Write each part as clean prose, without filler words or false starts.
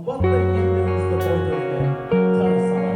қымбатты еңбегіңізді қойдырмай қарсалайды.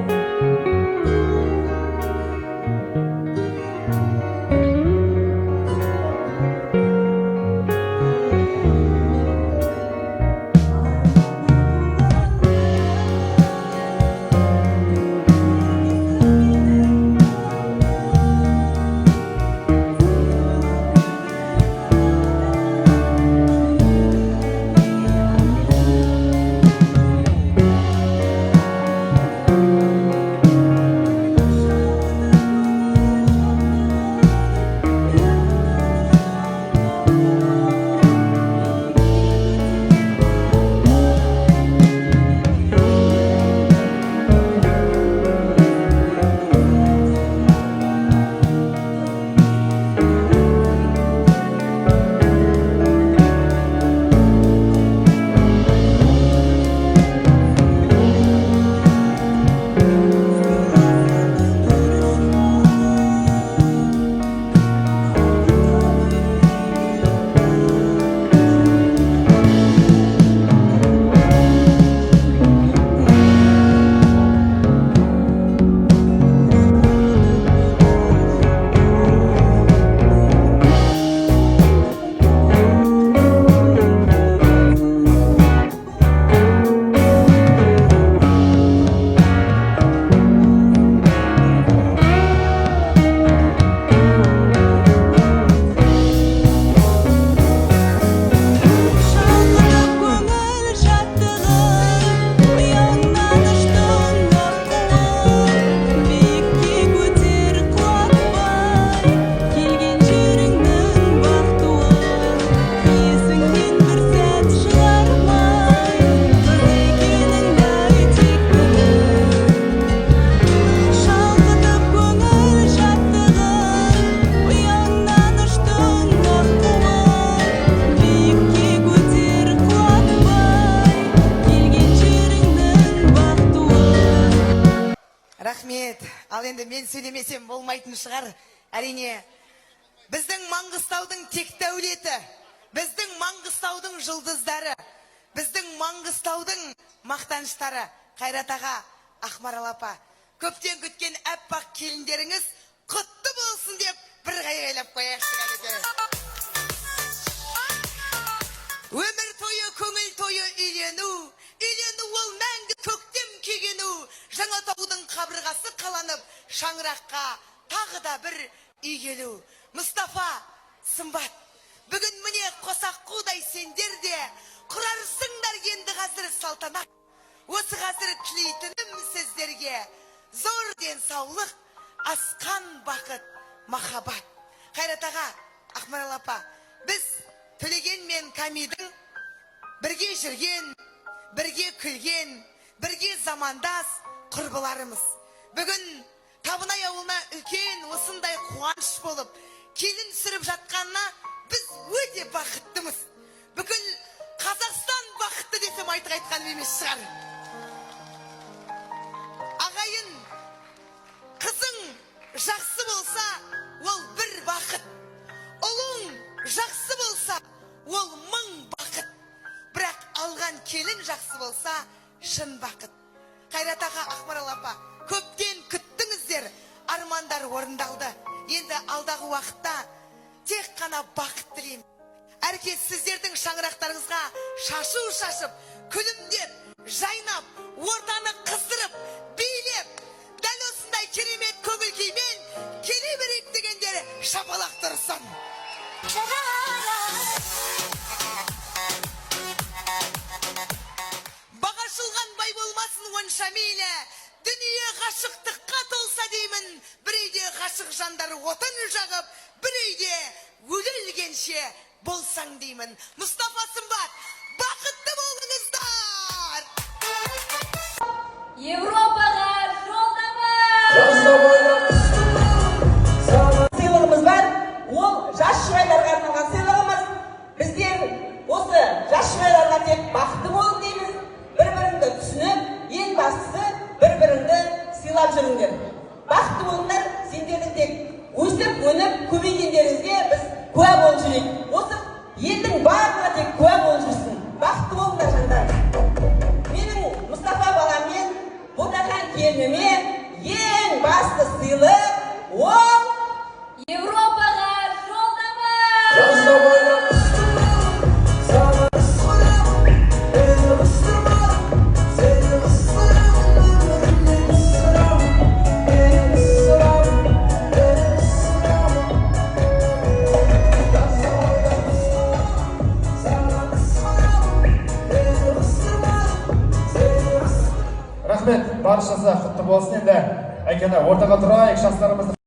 Рахмет. Ал енді мен сөйлемесем болмайтын шығар. Әрине, біздің Маңғыстаудың текті әулеті, біздің Маңғыстаудың жұлдыздары, біздің Маңғыстаудың мақтаныштары, Қайрат аға, Ақмарал апа, көптен күткен әппақ келіндеріңіз құтты болсын деп бір қайғайлап қояйықшы. Өмір тойы, көңіл тойы үйлену, үйлену ол мәңгі көктем кегену. Жаңатаудың қабырғасы қаланып, шаңыраққа тағы да бір үй келу. Мұстафа, Сымбат, бүгін міне қосақ қудай сендер де құрарсыңдар енді қазір салтанат. Осы қазір тілейтінім сіздерге зор денсаулық, асқан бақыт, махаббат. Қайрат аға, Ақмарал апа, біз Төлеген мен Камидің бірге жүрген, бірге күлген, бірге замандас құрбыларымыз. Бүгін Табынай ауылына үлкен осындай қуаныш болып, келін сүріп жатқанына біз өте бақыттымыз. Бүкіл Қазақстан бақытты десем айтық айтқан емес шығар. Ағайын, қызың жақсы болса, ол бір бақыт. Ұлың жақсы болса, ол мың бақыт. Бірақ алған келін жақсы болса, шын бақыт. Қайрат аға, Ақмарал апа, көптен күттіңіздер, армандар орындалды. Енді алдағы уақытта тек қана бақыт тілеймін. Әркез сіздердің шаңырақтарыңызға шашу шашып, күлімдеп, жайнап, ортаны қыздырып, билеп, дәл осындай керемет көңіл күймен келе берейік дегендер шапалақ тұрсын. Бағашылған бай болмасын онша мейлі, дүние ғашықтыққа толса деймін. Бір үйде ғашық жандар отын жағып, бір үйде өлілгенше болсаң деймін. Мұстафа, Сымбат, бақытты болыңыздар. Европаға жолдама! Сыйлығымыз бар, ол жас жұбайларға арналған сыйлығымыз. Біздер осы жас жұбайларға тек бақытты болың дейміз. Бір-біріңді түсініп, ең бастысы бір-біріңді сыйлап жүріңдер. Бақытты болыңдар, сендердің тек өсіп, өніп, көбейгендеріңізге біз куә болып жүрейік. Осы елдің барлығы тек куә болып жүрсін. Бақытты болыңдар жандар. Менің баршасы құтты болсын. Енді әкені ортаға тұрайық, жастарымызды